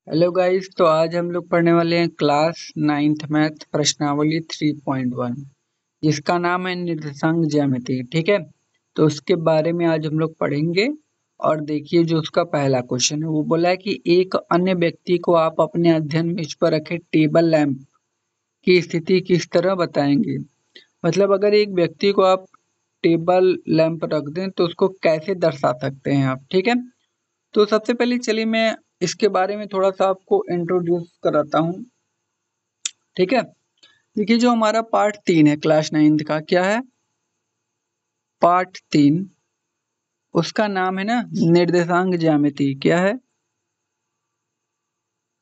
Hello guys, तो आज हम लोग पढ़ने वाले हैं क्लास 9th मैथ प्रश्नावली 3.1 जिसका नाम है निर्देशांक ज्यामिति। ठीक है, तो उसके बारे में आज हम लोग पढ़ेंगे। और देखिए, जो उसका पहला क्वेश्चन है वो बोला है कि एक अन्य व्यक्ति को आप अपने अध्ययन मेज पर रखे टेबल लैंप की स्थिति किस तरह बताएंगे। मतलब अगर एक व्यक्ति को आप टेबल लैंप रख दें तो उसको कैसे दर्शा सकते हैं आप। ठीक है, तो सबसे पहले चलिए मैं इसके बारे में थोड़ा सा आपको इंट्रोड्यूस कराता हूँ। ठीक है, देखिए जो हमारा पार्ट 3 है क्लास 9th का, क्या है पार्ट 3, उसका नाम है ना निर्देशांक ज्यामिति। क्या है?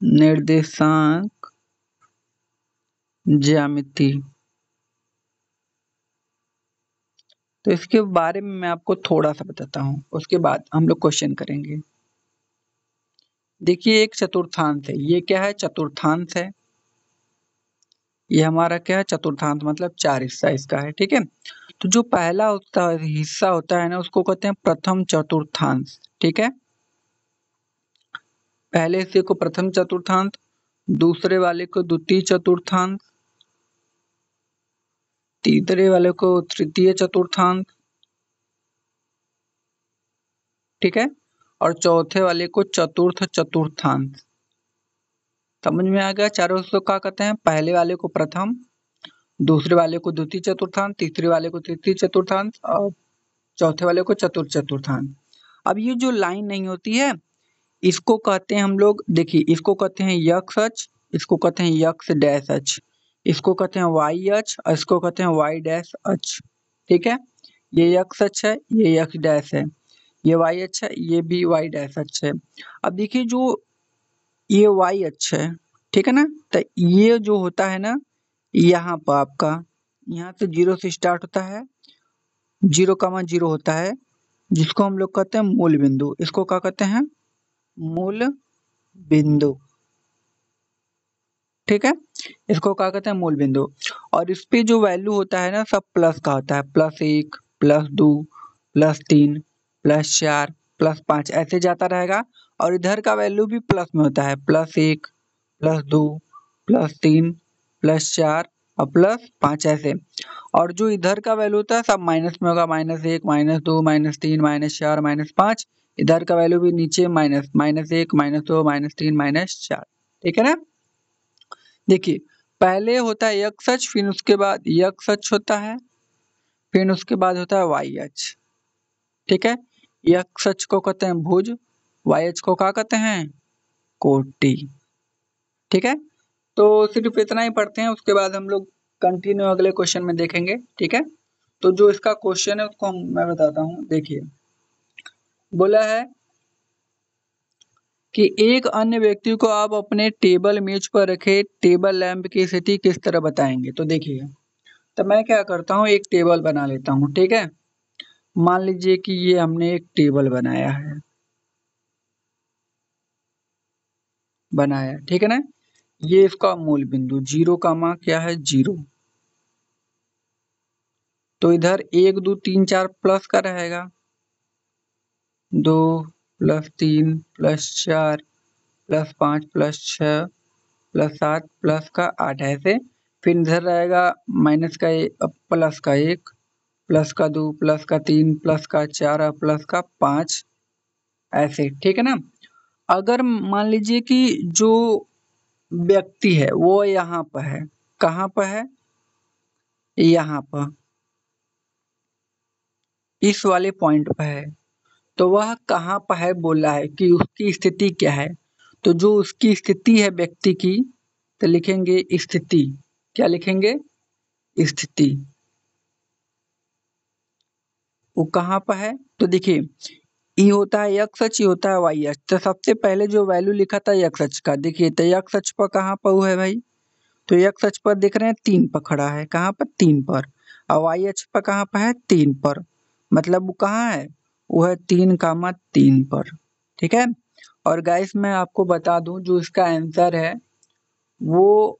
निर्देशांक ज्यामिति। तो इसके बारे में मैं आपको थोड़ा सा बताता हूँ, उसके बाद हम लोग क्वेश्चन करेंगे। देखिए एक चतुर्थांश है, ये क्या है? चतुर्थांश है। ये हमारा क्या है? चतुर्थांश, मतलब 4 हिस्सा इसका है। ठीक है, तो जो पहला हिस्सा होता है ना उसको कहते हैं प्रथम चतुर्थांश। ठीक है, पहले हिस्से को प्रथम चतुर्थांश, दूसरे वाले को द्वितीय चतुर्थांश, तीसरे वाले को तृतीय चतुर्थांश। ठीक है, और चौथे वाले को चतुर्थ चतुर्थांश। समझ में आ गया? चारों हिस्सों का कहते हैं, पहले वाले को प्रथम, दूसरे वाले को द्वितीय चतुर्थांश, तीसरे वाले को तृतीय चतुर्थांश और चौथे वाले को चतुर्थ चतुर्थांश। अब ये जो लाइन नहीं होती है इसको कहते हैं हम लोग, देखिए इसको कहते हैं यक्ष अक्ष, इसको कहते हैं यक्ष डैश अक्ष, इसको कहते हैं वाई अक्ष और इसको कहते हैं वाई डैश अक्ष। ठीक है, ये यक्ष अक्ष है, ये यक्ष डैश है, ये वाई अक्ष है, ये भी वाई डैश अक्ष है। अब देखिए जो ये वाई अक्ष है, ठीक है ना, तो ये जो होता है ना यहाँ पर आपका, यहाँ से 0 से स्टार्ट होता है, 0,0 होता है, जिसको हम लोग कहते हैं मूल बिंदु। इसको क्या कहते हैं? मूल बिंदु। ठीक है, इसको क्या कहते हैं? मूल बिंदु। और इस पे जो वैल्यू होता है ना सब प्लस का होता है, +1, +2, +3, +4, +5 ऐसे जाता रहेगा। और इधर का वैल्यू भी प्लस में होता है, +1, +2, +3, +4 और +5 ऐसे। और जो इधर का वैल्यू होता है सब माइनस में होगा, -1, -2, -3, -4, -5। इधर का वैल्यू भी नीचे माइनस, -1, -2, -3, -4। ठीक है ना। देखिए पहले होता है एक्स अक्ष, फिर उसके बाद एक्स अक्ष होता है, फिर उसके बाद होता है वाई अक्ष। ठीक है, एक्स अक्ष को कहते हैं भुज, वाई अक्ष को क्या कहते हैं? कोटि। ठीक है, तो सिर्फ इतना ही पढ़ते हैं, उसके बाद हम लोग कंटिन्यू अगले क्वेश्चन में देखेंगे। ठीक है, तो जो इसका क्वेश्चन है उसको मैं बताता हूँ। देखिए बोला है कि एक अन्य व्यक्ति को आप अपने टेबल मेज पर रखे टेबल लैंप की स्थिति किस तरह बताएंगे। तो देखिए, तो मैं क्या करता हूँ, एक टेबल बना लेता हूँ। ठीक है, मान लीजिए कि ये हमने एक टेबल बनाया, ठीक है ना। ये इसका मूल बिंदु 0 का मान क्या है? 0। तो इधर 1, 2, 3, 4 प्लस का रहेगा, 2 +3 +4 +5 +6 +7 प्लस का 8 ऐसे। फिर इधर रहेगा माइनस का प्लस का 1, प्लस का 2, प्लस का 3, प्लस का 4 और प्लस का 5 ऐसे। ठीक है ना। अगर मान लीजिए कि जो व्यक्ति है वो यहाँ पर है, कहाँ पर है? यहाँ पर, इस वाले पॉइंट पर है। तो वह कहाँ पर है बोला है कि उसकी स्थिति क्या है। तो जो उसकी स्थिति है व्यक्ति की, तो लिखेंगे स्थिति। क्या लिखेंगे? स्थिति। वो कहाँ पर है? तो देखिए ई होता है एक्स अक्ष, ये होता है वाई अक्ष। तो सबसे पहले जो वैल्यू लिखा था एक्स अक्ष का, देखिए तो एक्स अक्ष पर कहाँ पर वो है भाई? तो एक्स अक्ष पर देख रहे हैं 3 पर खड़ा है, कहाँ पर? 3 पर। और वाई अक्ष पर कहाँ पर है? 3 पर। मतलब वो कहाँ है? वो है 3,3 पर। ठीक है, और गाइस मैं आपको बता दूं जो इसका आंसर है वो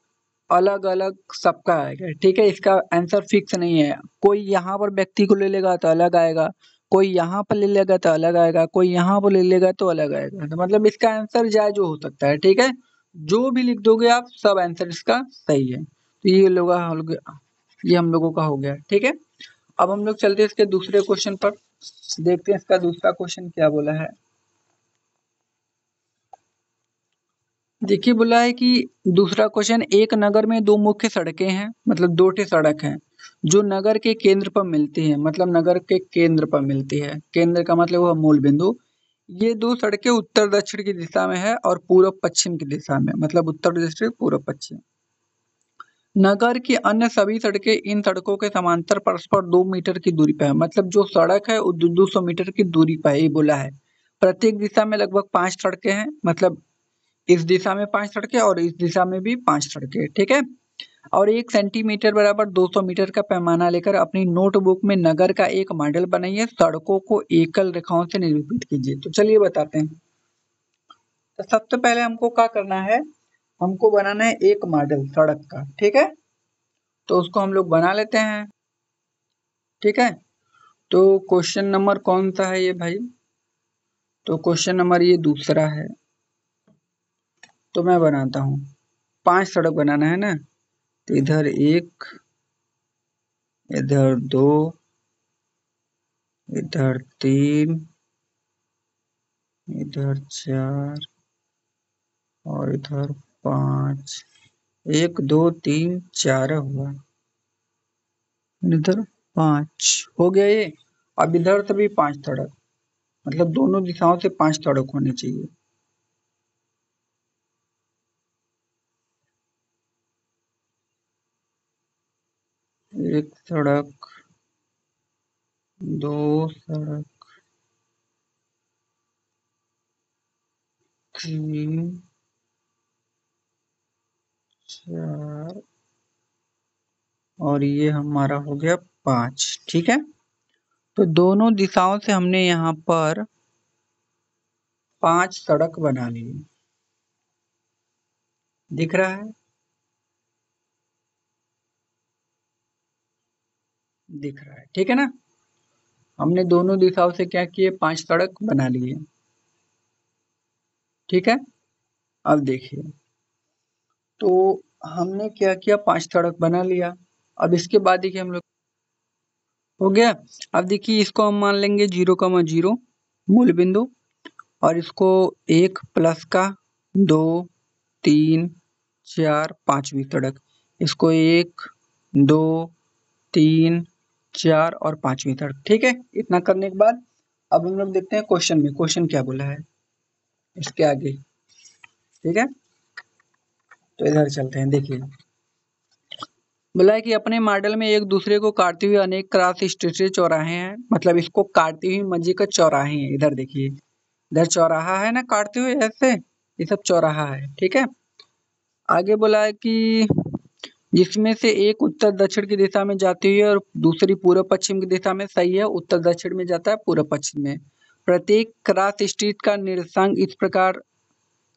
अलग अलग सबका आएगा। ठीक है, इसका आंसर फिक्स नहीं है, कोई यहाँ पर व्यक्ति को ले लेगा तो अलग आएगा, कोई यहाँ पर ले लेगा तो अलग आएगा, कोई यहाँ पर ले लेगा तो अलग आएगा। तो मतलब इसका आंसर जायज हो सकता है, ठीक है। जो भी लिख दोगे आप सब आंसर इसका सही है। तो ये हम लोगों का हो गया, ठीक है। अब हम लोग चलते हैं इसके दूसरे क्वेश्चन पर, देखते हैं इसका दूसरा क्वेश्चन क्या बोला है। देखिए बोला है कि दूसरा क्वेश्चन, एक नगर में दो मुख्य सड़कें हैं, मतलब दो ठे सड़क हैं जो नगर के केंद्र पर मिलती है, मतलब नगर के केंद्र पर मिलती है। केंद्र का मतलब हुआ मूल बिंदु। ये दो सड़कें उत्तर दक्षिण की दिशा में है और पूर्व पश्चिम की दिशा में, मतलब उत्तर दक्षिण पूर्व पश्चिम। नगर की अन्य सभी सड़कें इन सड़कों के समांतर परस्पर 2 मीटर की दूरी पर है, मतलब जो सड़क है वो 200 मीटर की दूरी पर है, ये बोला है। प्रत्येक दिशा में लगभग 5 सड़कें हैं, मतलब इस दिशा में 5 सड़कें और इस दिशा में भी 5 सड़कें, ठीक है। और 1 सेंटीमीटर बराबर 200 मीटर का पैमाना लेकर अपनी नोटबुक में नगर का एक मॉडल बनाइए, सड़कों को एकल रेखाओं से निरूपित कीजिए। तो चलिए बताते हैं। तो सबसे पहले हमको क्या करना है, हमको बनाना है एक मॉडल सड़क का, ठीक है। तो उसको हम लोग बना लेते हैं, ठीक है। तो क्वेश्चन नंबर कौन सा है ये भाई, तो क्वेश्चन नंबर ये दूसरा है। तो मैं बनाता हूँ, 5 सड़क बनाना है ना, तो इधर 1, इधर 2, इधर 3, इधर 4 और इधर 5। 1 2 3 4 हुआ, इधर 5 हो गया ये। अब इधर से भी 5 सड़क, मतलब दोनों दिशाओं से 5 सड़क होनी चाहिए। एक सड़क, 2 सड़क, 3 4 और ये हमारा हो गया 5, ठीक है। तो दोनों दिशाओं से हमने यहाँ पर 5 सड़क बना ली, दिख रहा है, दिख रहा है, ठीक है ना। हमने दोनों दिशाओं से क्या किए, 5 सड़क बना लिए, ठीक है। अब देखिए, तो हमने क्या किया, 5 सड़क बना लिया। अब इसके बाद देखिए हम लोग हो गया। अब देखिए इसको हम मान लेंगे 0,0 मूल बिंदु, और इसको 1 प्लस का 2 3 4 5वीं सड़क, इसको 1 2 3 4 और 5वीं सड़क, ठीक है। इतना करने के बाद अब हम लोग देखते हैं क्वेश्चन में, क्वेश्चन क्या बोला है इसके आगे, ठीक है। तो इधर चलते हैं, देखिए बोला है कि अपने मॉडल में एक दूसरे को काटते हुए अनेक क्रॉस स्ट्रेटेड चौराहे हैं, मतलब इसको काटती हुई मंजिल का चौराहे हैं। इधर देखिए, इधर चौराहा है ना काटते हुए ऐसे, ये सब चौराहा है, ठीक है। आगे बोला है कि जिसमें से एक उत्तर दक्षिण की दिशा में जाती है और दूसरी पूर्व पश्चिम की दिशा में, सही है, उत्तर दक्षिण में जाता है, पूर्व पश्चिम में। प्रत्येक क्रॉस स्ट्रीट का निरसांक इस प्रकार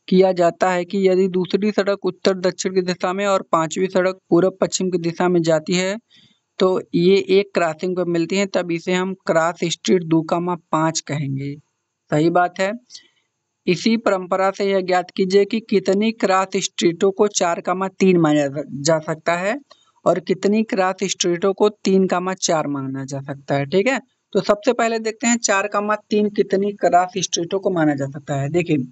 किया जाता है कि यदि दूसरी सड़क उत्तर दक्षिण की दिशा में और 5वीं सड़क पूर्व पश्चिम की दिशा में जाती है, तो ये एक क्रॉसिंग पर मिलती हैं, तब इसे हम क्रॉस स्ट्रीट 2,5 कहेंगे। सही बात है। इसी परंपरा से यह ज्ञात कीजिए कि कितनी क्रॉस स्ट्रीटों को 4,3 माना जा सकता है और कितनी क्रॉस स्ट्रीटों को 3,4 माना जा सकता है, ठीक है। तो सबसे पहले देखते हैं 4,3 कितनी क्रॉस स्ट्रीटों को माना जा सकता है। देखिए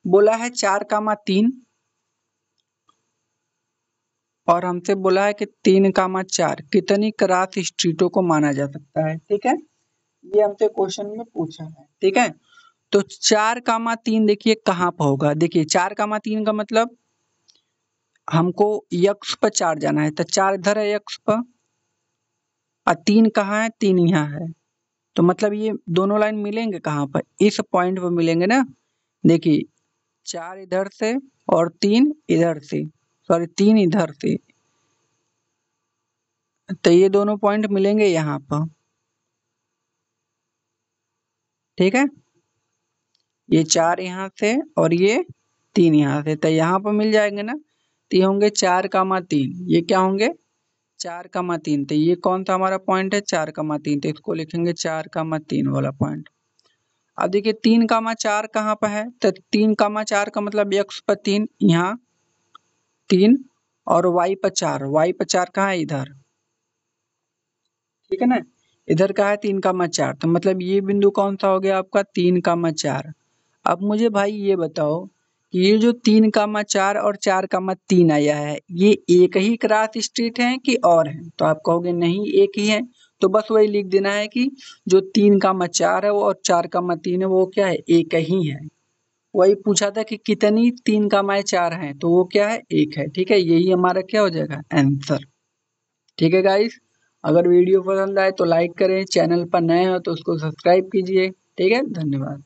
बोला है 4,3 और हमसे बोला है कि 3,4 कितनी क्रॉस स्ट्रीटों को माना जा सकता है, ठीक है। ये हमसे क्वेश्चन में पूछा है, ठीक है। तो 4,3 देखिए कहाँ पर होगा, देखिए 4,3 का मतलब हमको यक्ष पर 4 जाना है, तो 4 इधर है यक्ष पर और 3 कहाँ है, 3 यहाँ है। तो मतलब ये दोनों लाइन मिलेंगे कहाँ पर, इस पॉइंट पर मिलेंगे ना। देखिए 4 इधर से और 3 इधर से, सॉरी 3 इधर से, तो ये दोनों पॉइंट मिलेंगे यहाँ पर, ठीक है। ये 4 यहाँ से और ये 3 यहाँ से, तो यहाँ पर मिल जाएंगे ना। तो ये होंगे 4,3, ये क्या होंगे 4,3। तो ये कौन सा हमारा पॉइंट है 4,3, तो इसको लिखेंगे 4,3 वाला पॉइंट। अब देखिए 3,4 कहाँ पर है, तो 3,4 का मतलब x पर 3, यहाँ 3 और y पर 4, y पर 4 कहाँ है इधर, ठीक है ना, इधर का है 3,4, तो मतलब ये बिंदु कौन सा हो गया आपका 3,4। अब मुझे भाई ये बताओ कि ये जो 3,4 और 4,3 आया है, ये एक ही क्रॉस स्ट्रीट है कि और है, तो आप कहोगे नहीं एक ही है, तो बस वही लिख देना है कि जो 3,4 है वो और 4,3 है वो क्या है, एक ही है। वही पूछा था कि कितनी 3,4 है, तो वो क्या है, एक है। ठीक है, यही हमारा क्या हो जाएगा आंसर। ठीक है गाइस, अगर वीडियो पसंद आए तो लाइक करें, चैनल पर नए हो तो उसको सब्सक्राइब कीजिए। ठीक है, धन्यवाद।